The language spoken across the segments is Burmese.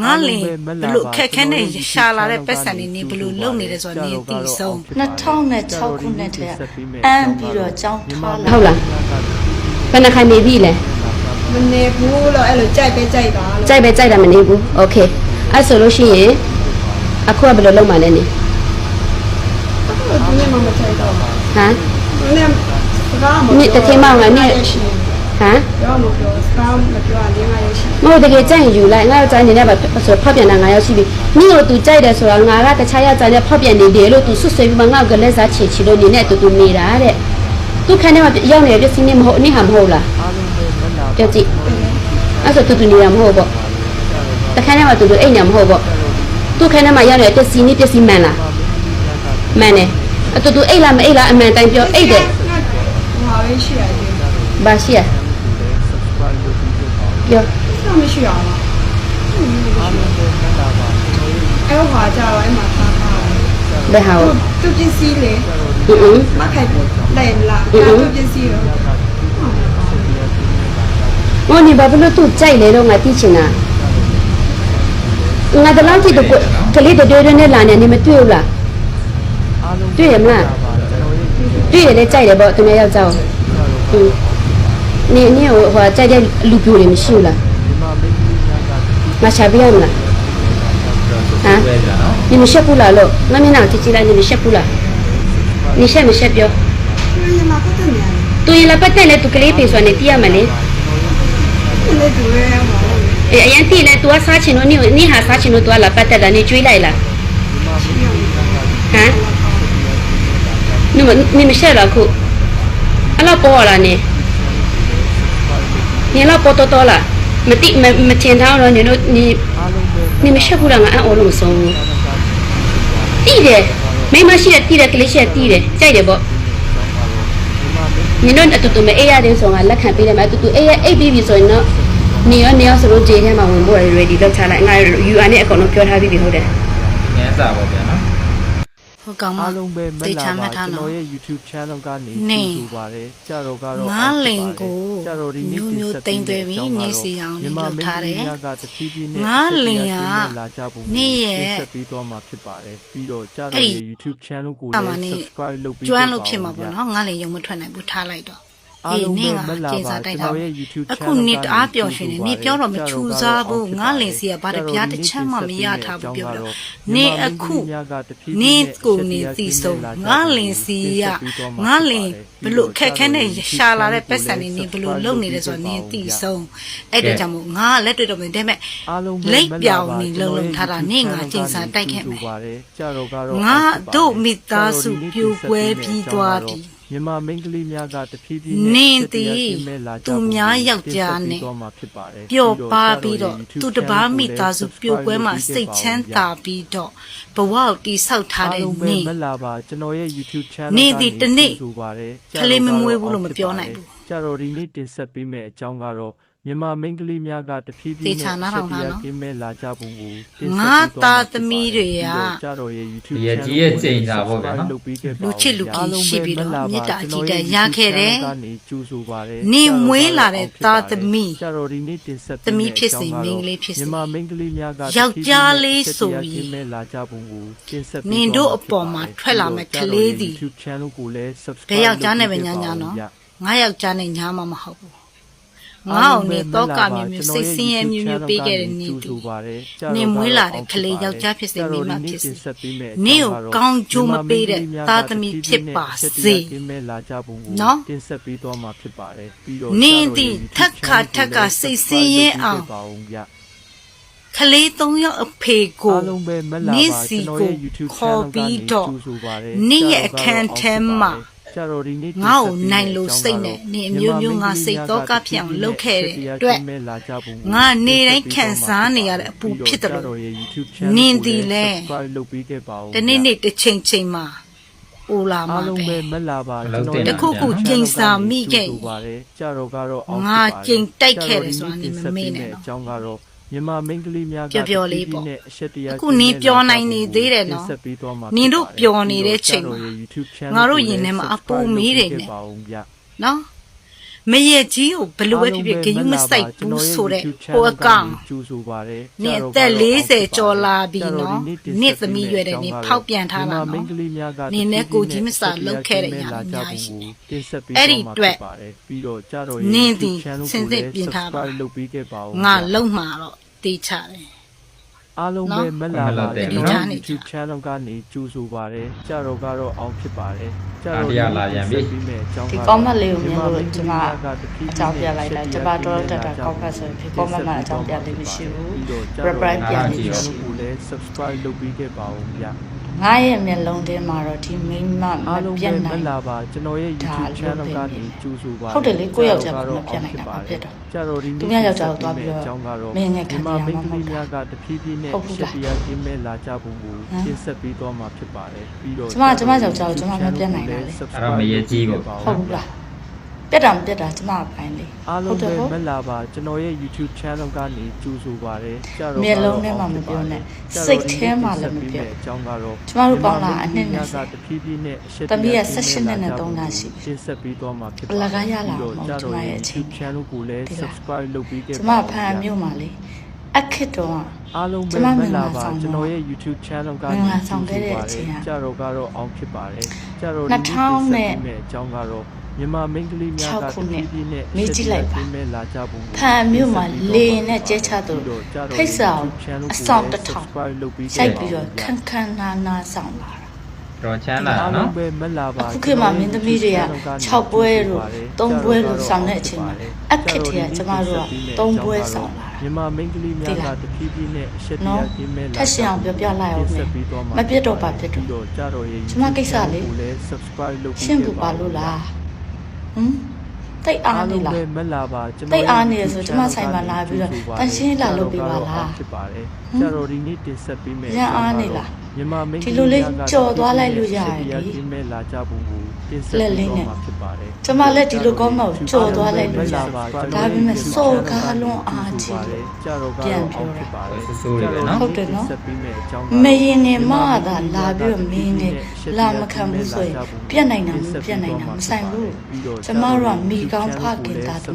ငါလင်ဘလို့ခက်ခဲနဲ့ရှာလာတဲ့ပတ်စံနေဘလို့လုံနေတယ်ဆိုတော့နေတည်ဆုံး2006ခုနှစ်တည်းအမ်းပြီးတော့ကြောင်းထားလာ ဟုတ်လားဘယ်နှခိုင်နေပြီလဲ မနေဘူးလို့အဲ့လိုကြိုက်ပဲကြိုက်တာလို့ ကြိုက်ပဲကြိုက်တာမနေဘူးโอเคအဲ့ဆိုလို့ရှိရင်အခုကဘယ်လိုလုပ်မှလဲနေ ဒီနေ့မှမကြိုက်တော့ ဟမ် ဒီနေ့စကားမ နေ့တစ်ချိန်မှငါနေ့ဟမ် ပြောမပြောစကားမပြောရင်ငါရရှိ မဟုတ်တကယ်ကြိုက်ရင်ယူလိုက်ငါတို့ကြိုက်နေတဲ့ပါဆိုဖောက်ပြန်တာ9ယောက်ရှိပြီနေ့ကို तू ကြိုက်တယ်ဆိုတာငါကတခြားယောက်ျားနဲ့ဖောက်ပြန်နေတယ်လို့ तू ဆွဆွဲပြီးမှငါ့ကိုလက်စားချေချီလို့နေနဲ့ तू နေတာတဲ့ तू ခန်းထဲမှာရောက်နေတဲ့ပစ္စည်းနဲ့မဟုတ်နေ့ဟာမဟုတ်လားပြောကြည့်အဲ့ဆို तू နေတာမဟုတ်ပေါ့တခန်းထဲမှာ तू အိတ်နေမဟုတ်ပေါ့ तू ခန်းထဲမှာရောက်နေတဲ့ပစ္စည်းနဲ့ပစ္စည်းမှန်လားမှန်တယ်အဲ့ तू အိတ်လားမအိတ်လားအမှန်တိုင်းပြောအိတ်တယ် ဟာလေးရှိရတယ် ဘာရှိရပြော ဆက်မရှိအောင်လားအဲ့ဟောကြတော့အဲ့မှာထားထား ဘယ်ဟာကို သူပစ္စည်းလေ မခိုက်လဲလာသူပစ္စည်းရော ဟိုနေဘာလို့ तू ကြိုက်လဲတော့ငါသိချင်တာငါတလောက်ထိတော့ကလေးတွေတွေနဲ့လာနေနေမတွေ့ဘူးလားတွေ့ရမလားတွေ့ရလဲကြိုက်တယ်ပေါ့သူများယောက်ျားကိုနေဟိုကြိုက်တဲ့လူပြိုတွေမရှိဘူးလားမချပြရမလားဟမ်你们学不来了，我们哪天起来你们学不来？你学没学标？ သူရမှာပတ်တယ်နေ 对了，不带来都给你别说你爹们嘞。 တယ်လေသူရဲမှာ 哎，人爹来多少钱了？你还啥钱了？多了不带了，你追来了？啊？你们学了可？俺老包了呢？你老包多了？没钱他了，你们学不了俺熬龙松。地的，没嘛学地的，给你学地的，在的不？你那都没哎呀的说啊，来看别的嘛，都哎呀哎比比说呢。你要是说今天嘛，我们 ready 到查来，俺有俺那个能叫他比比好的。ညစာပါဗျာနော် ဟုတ်ကောင်းပါ အားလုံးပဲမ တေ လာ ချာမှ ပါ တ်ထား ကျွန် နော် တော်ရဲ့ YouTube channel ကနေ နေ ကြည့်ဆိုပါတယ်ကြတော့ကတော့ ငါလင်ကို ကြတော့ဒီနေ့ မျိုး တင် မျိုး ဆက် တိမ်သွဲပြီး အကြောင်း နေ ကတော့ စီအောင် မြန်မာ လုပ်ထားတယ် မင်းကတဖြည်းဖြည်းနဲ့ ငါလင်က လာကြပုံ နေ့ရဲ့ ဆက်ပြီးတော့မှာဖြစ်ပါတယ်ပြီးတော့ကြ အဲ့ တော့ ဒီ ရဲ့ YouTube channel ကို အမှ လည်း န်နဲ့ subscribe လုပ်ပြီး ကျွမ်းလို့ဖြစ်မှာပေါ့နော်ငါလည်းရုံမထွက်နိုင်ဘူးထားလိုက်တော့ အားလုံး နေ ပဲ က မလာ ကျင်း ပါ စားတိုက် ကျွန် တာ တော်ရဲ့ YouTube အခု channel နှစ်တအားပျော်ရွှင်နေနေပြောတော့မချူစားဘူးငါလင်စီကဘာတပြားတစ်ချမ်းမှမရထားဘူးပြောတော့နေအခုနေကိုနေသီဆုံးငါလင်စီကငါလင်ဘလို့ခက်ခဲနဲ့ရှာလာတဲ့ပတ်စံနေဘလို့လုံနေတယ်ဆိုတော့နေသီဆုံးအဲ့ဒါကြောင့်မို့ငါလက်တွေ့တော့မင်းဒါပေမဲ့ အားလုံးပဲ လိပ်ပြောင်နေလုံထားတာနေငါကျင်းစားတိုက်ခဲ့မယ် ကြတော့ကတော့ ငါတို့မိသားစုပြိုကွဲပြီးသွားပြီ မြန်မာမိန်းကလေးများကတဖြည်းဖြည်း နင်းသည်သူများယောက်ျားနဲ့ ပျော်ပါပြီးတော့သူတပားမိသားစုပြိုကွဲမှာစိတ်ချမ်းသာပြီးတော့ဘဝကိုတိဆောက်ထားတဲ့နေ မလာပါကျွန်တော်ရဲ့ YouTube channel နေသည်တစ်နေ့ ဆိုပါတယ် ကလေးမမွေးဘူးလို့မပြောနိုင်ဘူး ကြတော့ဒီနေ့တင်ဆက်ပေးမယ့်အကြောင်းကတော့မြန်မာမိန်းကလေးများကတဖြည်းဖြည်း သေချာနားထောင်တာနော် ကင်းမဲ့လာကြပုံကိုတင်ဆက် ငါသားသမီးတွေက ကြတော့ရဲ့ YouTube ဒီရဲ့ကြီးရဲ့ကျိန်တာပေါ့ဗျာနော် လုပ်ပေးခဲ့ပါ လူချစ်လူကီရှိပြီးတော့မေတ္တာအကြည်တက်ရခဲ့တယ် ကနေကြိုးဆိုပါတယ် နေမွေးလာတဲ့သားသမီး ကြတော့ဒီနေ့တင်ဆက် သမီးဖြစ်စေမိန်းကလေးဖြစ်စေ မြန်မာမိန်းကလေးများက ယောက်ျားလေးဆိုရင် ကင်းမဲ့လာကြပုံကိုတင်ဆက်ပေး နင်တို့အပေါ်မှာထွက်လာမဲ့ကလေးသည် YouTube channel ကိုလည်း subscribe ဘယ်ယောက်ျားနဲ့ပဲညာညာနော်ငါယောက်ျားနဲ့ညာမှမဟုတ်ဘူးငါ့အောင်နေတော့ကမျိုးမျိုးစိတ်ဆင်းရဲမျိုးမျိုးပေးခဲ့တဲ့နေတူနေမွေးလာတဲ့ကလေးယောက်ျားဖြစ်စေမိန်းမဖြစ်စေနေကိုကောင်းကျိုးမပေးတဲ့သားသမီးဖြစ်ပါစေနော် တင်ဆက်ပေးသွားမှာဖြစ်ပါတယ်ပြီးတော့ နေသည်ထက်ခါထက်ကစိတ်ဆင်းရဲအောင်ကလေး၃ယောက်အဖေကို အားလုံးပဲမလာ နေ ပါ စီ ကျွန်တော် ကို ရဲ့ YouTube ခေါ် channel ပြီးတော့ ကြိုဆိုပါတယ် နေရဲ့အခန်းထဲမှာ ကြတော့ဒီနေ့ ငါ့ကိုနိုင်လို့စိတ်နဲ့နေအမျိုးမျိုးငါစိတ်တော့ကဖြစ်အောင်လုပ်ခဲ့တဲ့အတွက်ငါနေတိုင်းခံစားနေရတဲ့အပူဖြစ်တယ်လို့နင်းသည်လဲ လုပ်ပေးခဲ့ပါဦး တနေ့နေ့တစ်ချိန်ချိန်မှာအိုလာမှာ အားလုံး ပဲ ပဲမလာပါ တခုခုကျိန်စာမိခဲ့ ပါတယ်ကြတော့ကတော့အောင် ငါကျိန်တိုက်ခဲ့တယ်ဆိုတာနေမမေ့နဲ့ အကြောင်းကတော့မြန်မာမိန်းကလေးများက ပျော်လေးပေါ့ အရှက်တရား အခုနင်းပြောနိုင်နေသေးတယ်နော် ဆက်ပေးသွားမှာ နင်တို့ပျော်နေတဲ့ချိန်မှာ YouTube channel ငါတို့ရင်ထဲမှာအပူမီးတွေနဲ့ ပါဦးဗျ နော် မရဲ့ကြီးကိုဘလို့ပဲဖြစ်ဖြစ်ဂယုမစိုက်ဘူးဆိုတဲ့ဟိုအကောင် ကျူဆိုပါတယ် နေအသက်40ကျော်လာပြီနော်နေ့သမီးရွယ်တဲ့နေဖောက်ပြန်ထားတာ မိ နော် န်းကလေးများက နေနဲ့ကိုကြီးမစာလောက်ခဲ့တဲ့ညာအများကြီး တင်ဆက်ပေး အဲ့ဒီ တော့မှာ အတွက် ဖြစ်ပါတယ်ပြီးတော့ကြတော့ နင်းသည် channel စင်စစ်ပြင်ထားပါ subscribe လုပ်ပေးခဲ့ပါဦး ငါလုံမှာတော့တေးချတယ် အားလုံးပဲမလာပါ နော် ကျွန် ဒီ တော် ကြားနေ YouTube channel ကနေကြိုဆိုပါတယ်ကြတော့ကတော့အောင်ဖြစ်ပါတယ်ကြ အား တော့ တရားလာပြန်ပြီ ပြီးမဲ့အကြောင်း ဒီ ကတော့ comment လေးကိုမြင်လို့ကျွန်မ အ အကြောင်းပြလိုက်တာကျွန်မတော်တက်တာကောက်ဖက်ဆိုဖြစ် comment မှာအကြောင်းပြလေးမရှိဘူး reply ပြန်လေးရှိ channel ကိုလည်း subscribe လုပ်ပေးခဲ့ပါဦးဗျာ ငါရဲ့မျက်လုံးထဲမှာတော့ဒီမိန်းမမ အားလုံး ပြ ပဲ တ် မ နိုင် လာပါကျွန်တော်ရဲ့ YouTube ဒါ channel လုပ် က ပေး နေကြိုဆိုပါ ဟုတ်တယ်လေကိုယ့်ယောက်ျားကမပြတ်နိုင်တာဘာဖြစ်တော့ ကြတော့ဒီ သူများယောက်ျားကိုသွားပြီးတော့ အကြောင်းကတော့ မင်းငယ်ခံရမှာ မိန်းက မဟုတ် လေး ဘူး များကတဖြည်းဖြည်းနဲ့ ဟုတ်ဘူး ရှ လား က်တရားကင်းမဲ့လာကြဖို့ကိုရှင်းဆက်ပေးသွားမှာဖြစ်ပါတယ်ပြီးတော့ ကျမယောက်ျားကိုကျမမပြတ်နိုင်တာလေ အဲ့တော့မရေးကြီးဘူး ဟုတ်ဘူးလားပြတ်တာမပြတ်တာကျမအပိုင်းလေ အားလုံးပဲ ဟုတ် မလာပါကျွန်တော်ရဲ့ YouTube channel ကနေကြိုဆိုပါတယ်ကြတော့ မျက်လုံးထဲမှာမပြောနဲ့စိတ်ထဲမှာလည်းမပြော အကြောင်းကတော့ ကျမတို့ပေါင်းလာအနှစ်နဲ့ ကတဖြည်းဖြည်းနဲ့အရှက် သမီးက တရား 16နှစ်နဲ့3လရှိပြီ ရှင်းဆက်ပေးသွားမှာဖြစ် အလကားရလာ ပြီး မှာ တော့ကြ ကျ တော့ မရဲ့အချိန် YouTube channel ကိုလည်း ဒီလား subscribe လုပ်ပေးခဲ့ ကျမဖန်မြို့မှာလေအခက်တော့ အားလုံး ကျ ပဲ မ မ မင်္ဂလာ လာပါ ဆောင် ကျွန်တော်ရဲ့ YouTube channel ကနေ မင်္ဂလာဆောင်ခဲ့တဲ့အချိန်က ကြတော့ကတော့အောင်ဖြစ်ပါတယ်ကြတော့ 2000နဲ့ အကြောင်းကတော့မြန်မာမိန်းကလေးများက 6ခုနှစ် တဖြည်းဖြည်းနဲ့ မေးကြည့်လိုက်ပါ ရှက်တရားကင်းမဲ့လာကြဖို့ကို ဖန်မြို့မှာလေနဲ့ကျဲချသူဖိတ်စာကိုအဆောင်တစ်ထောင် subscribe လုပ်ပေး စိုက်ပြီးတော့ခန်းခန်းနာနာဆောင်လာတာ တော့ချမ်းသာ အား နော် လုံးပဲမလာပါ အခုခေတ်မှာမင်းသမီးတွေက6ပွဲတို့3ပွဲတို့ဆောင်တဲ့အချိန်မှာအခက်တည်းကကျမတို့က3ပွဲဆောင်လာတာ မြန်မာမိန်းကလေးများကတဖြည်းဖြည်းနဲ့အရှက်တ နော် ရာကင်းမဲ့လာ ထက်ရှင်အောင်ပြောပြလိုက်အောင်မယ်မပြတ်တော့ပါပြတ်တော့ တော့ကြတော့ရဲ့ ကျမကိစ္စလေ ကိုလည်း subscribe လုပ်ပေး ရှင်းသူပါလို့လားဟမ်တိတ်အားနေလား ပဲမလာပါကျွန် တိတ်အားနေရဆိုကျမဆိုင်မှာလာပြီးတော့တန်ရှင်းလာလုပ်ပေးပါလား ဖြစ်ပါတယ်ကြတော့ဒီနေ့တင်ဆက်ပေးမယ် ရန်အားနေလား မြန်မာမိန်းက ဒီလိုလေးကြော်သွားလိုက်လို့ရတယ်လေ ဒီမဲ့လာကြဖို့ကိုတင်ဆက် လက်လေး ပေး နဲ့ တော့မှာဖြစ်ပါတယ် ကျမလက်ဒီလိုကောင်းမကိုကြော်သွားလိုက်လို့ရတယ်ဒါပေမဲ့စော်ကားလွန်အားကြီး ကြတော့ ပြန်ပြောတာ ဖြစ်ပါတယ် ဆူဆူလေးပဲနော် ဟုတ်တယ်နော် ဆက်ပေးမယ်အကြောင်း မရင်ငယ်မသာလာပြီးတော့မင်းနဲ့လာမခံဘူးဆိုရင်ပြက်နိုင်တာမပြက်နိုင်တာမဆိုင်ဘူးကျမတို့ကမိကောင်းဖခင်သားသူ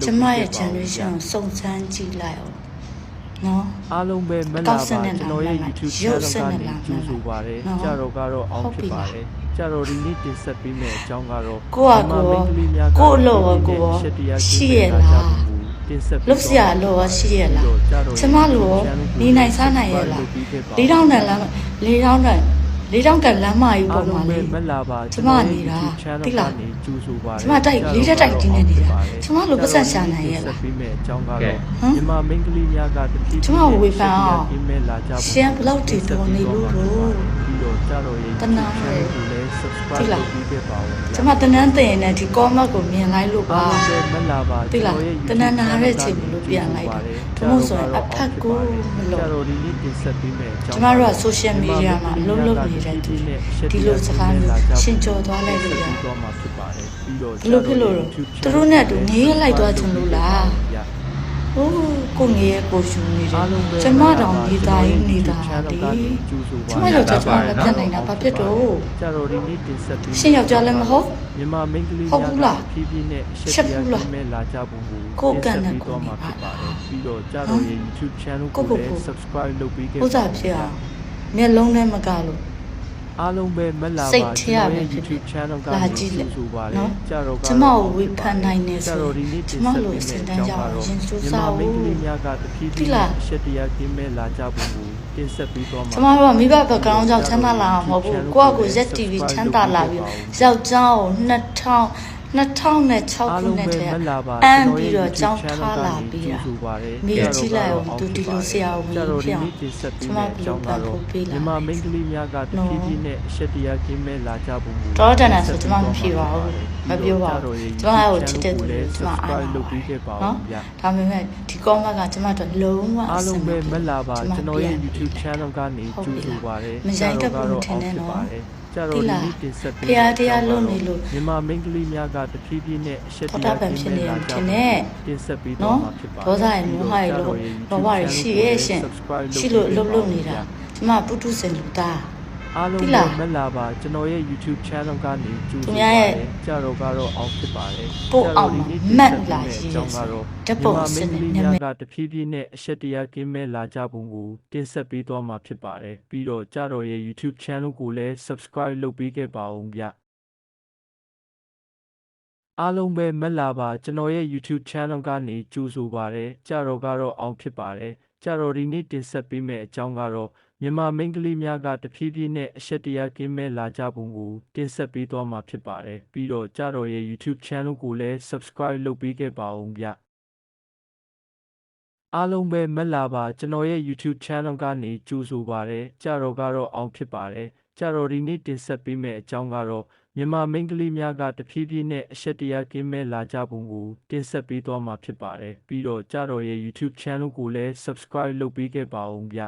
ကျမရဲ့ generation ကိုစုံစမ်းကြည့်လိုက်အောင်နော် အားလုံးပဲမလာပါကျွန်တော်ရဲ့ YouTube channel ကနေကြိုဆိုပါတယ်ကြတော့ကတော့အောင်ဖြစ်ပါတယ်ကြတော့ဒီနေ့တင်ဆက်ပေးမယ်အကြောင်းကတော့ ကိုယ့်ဟာကိုယ်ရောကိုယ့်အလုပ်ရောကိုယ်ရောရှိရလား တင်ဆက် လုတ်စရာအလုပ်ရောရှိရလားကျမလိုရောနေနိုင်စားနိုင်ရလား4000တန်လမ်း4000တန်လမ်းမကြီးပုံမှာလေ မလာပါ ကျမနေတာသိလား ကြိုဆိုပါတယ် ကျမတိုက်လေးတက်တိုက်တင်းနေနေတာကျမလိုပတ်စံရှာနိုင်ရလား ပြီးမဲ့အကြောင်းကတော့ ဟမ် မြန်မာမိန်းကလေးများကတဖြည်းဖြည်း ကျမဝေဖန်အောင် ဒီမဲ့လာကြဖို့ ရှမ်းဘလောက်တည်တော်နေလို့လို့ ပြီးတော့ကြတော့ရေး တနာရဲ့ ကိုလည်း subscribe သိလား လုပ်ပြီးခဲ့ပါဦး ကျမတနန်းတင်နေဒီ comment ကိုမြင်လိုက်လို့ပါ အားလုံးပဲမလာပါ သိလား ကျွန်တော်ရဲ့ တနန်းနာတဲ့ချိန်ကိုလို့ပြန်လိုက်တာဒါမှမဟုတ်ဆိုရင်အဖက်ကိုမလို့ ကြတော့ဒီနေ့တင်ဆက်ပေးမယ်အကြောင်း ကျမတို့က social media မှာအလုပ်လုပ်နေတဲ့သူဒီလိုစကားမျိုးရှင်းကြော်သွားလိုက်လို့ရတယ် တော့မှာဖြစ်ပါတယ်ပြီးတော့ ဘယ်လိုဖြစ်လို့လဲသူတို့နဲ့အတူငေးလိုက်သွားချင်လို့လား ဟိုးကိုငယ်ရဲ့ကိုရှူနေတယ်ကျမတောင်နေသားရင်နေတာလေကျမယောက်ျားကျမလည်းပြတ်နိုင်တာဘာဖြစ်တော့ ကြတော့ဒီနေ့တင်ဆက်ပေး ရှင်ယောက်ျားလည်းမဟုတ် မြန်မာမိန်းကလေး ဟုတ်ဘူးလား ဖြည်းဖြည်းနဲ့ရှက် ရှက် ပြ ဘူးလား မဲ့လာကြဖို့ကို ကိုယ့်ကံနဲ့ တင်ဆက်ပေးတော့မှာ ကို ဖြစ် ယ် ပါတယ်ပြီးတော့ကြတော့ရဲ့ YouTube channel ကို ကို ယ့်ကိုယ် လည်း subscribe လုပ်ပေးခဲ့ ဥစ္စာဖြစ်အောင်မျက်လုံးနဲ့မကလို့ အားလုံးပဲမလာပါ စိတ်ထဲရပဲ ကျွန်တော်ရဲ့ YouTube channel က လာကြည့်လေ ဆိုပါတယ် နော် ကြတော့ ကျမကိုဝေဖန်နိုင်နေ ကြ ဆို တော့ဒီနေ့ ကျ တင် မ ဆက် လို ပေး အစ မယ့် တန်းကြအောင်ရင်စူးစား မိန်းက ဖို့ လေးများကတဖြည်းဖြည်း သိလား ရှက်တရားကင်းမဲ့လာကြဖို့ကိုတင်ဆက်ပေးတော့မှာ ကျမတို့ကမိဘဘက်ကောင်ကြောင့်ချမ်းသာလာမှာမဟုတ်ဘူးကိုယ့်အကို ZTV ချမ်းသာလာပြီးယောက်ျားကို2006ခုနှစ်ထဲအမ်းပြီးတော့ကြောင်းထားလာပြီးတာမိကြီးလိုက်အောင်သူဒီလိုဆရာဝန်ဖြစ်အောင်ကျမဘယ်လိုပတ်ဖို့ပေးလာ မြန်မာမိန်းကလေးများကတဖြည်းဖြည်းနဲ့ရှက်တရားကင်းမဲ့လာကြဖို့ကို တော်တန်တာဆိုကျမမဖြေပါဘူးမပြောပါဘူးကျမကိုချစ်တဲ့သူတွေကျမအား လုပ်ပြီးခဲ့ပါ နော် ဦးဗျာ ဒါပေမဲ့ဒီ comment ကကျမတို့လုံးဝ အားလုံးပဲမလာပါ ကျမ ကျွန်တော်ရဲ့ ပြန် YouTube channel ကနေကြိုဆိုပါတယ် မရိုက်တတ်ဘူးထင်တယ်နော် ကြတော့ဒီနေ့တင်ဆက်ပေး ဖရားတရားလုပ်နေလို့ မြန်မာမိန်းကလေးများကတဖြည်းဖြည်းနဲ့အရှက်တ တော် ရာ တာပန်ဖြစ်နေတယ်ထင်တယ် တင်ဆက်ပေးတော့ နော် မှာဖြစ်ပါတယ် ဒေါသရမျိုးဟာရလို့ဘဝရရှိရဲ့ရှင်ရှိလို့လှုပ်လှုပ်နေတာကျမပုထုဇဉ်လူသား အားလုံးပဲမလာပါကျွန်တော်ရဲ့ YouTube channel ကနေကြိုဆိုပါတယ်ကြတော့ကတော့အောင်ဖြစ်ပါတယ် ပို့အောင်မက်လာရေး ကြောင်း ဆို ကတော့ ဓပုံစနစ်နာမည် ကတဖြည်းဖြည်းနဲ့အရှက်တရားကင်းမဲ့လာကြပုံကိုတင်ဆက်ပေးသွားမှာဖြစ်ပါတယ်ပြီးတော့ကြတော့ရဲ့ YouTube channel ကိုလည်း subscribe လုပ်ပေးခဲ့ပါဦးဗျအားလုံးပဲမလာပါကျွန်တော်ရဲ့ YouTube channel ကနေကြိုဆိုပါတယ်ကြတော့ကတော့အောင်ဖြစ်ပါတယ်ကြတော့ဒီနေ့တင်ဆက်ပေးမယ့်အကြောင်းကတော့မြန်မာမိန်းကလေးများကတဖြည်းဖြည်းနဲ့အရှက်တရားကင်းမဲ့လာကြပုံကိုတင်ဆက်ပေးသွားမှာဖြစ်ပါတယ်ပြီးတော့ကြတော့ရဲ့ YouTube channel ကိုလည်း subscribe လုပ်ပေးခဲ့ပါဦးဗျအားလုံးပဲမလာပါကျွန်တော်ရဲ့ YouTube channel ကနေကြိုဆိုပါတယ်ကြတော့ကတော့အောင်ဖြစ်ပါတယ်ကြတော့ဒီနေ့တင်ဆက်ပေးမယ့်အကြောင်းကတော့မြန်မာမိန်းကလေးများကတဖြည်းဖြည်းနဲ့အရှက်တရားကင်းမဲ့လာကြပုံကိုတင်ဆက်ပေးသွားမှာဖြစ်ပါတယ်ပြီးတော့ကြတော့ရဲ့ YouTube channel ကိုလည်း subscribe လုပ်ပေးခဲ့ပါဦးဗျ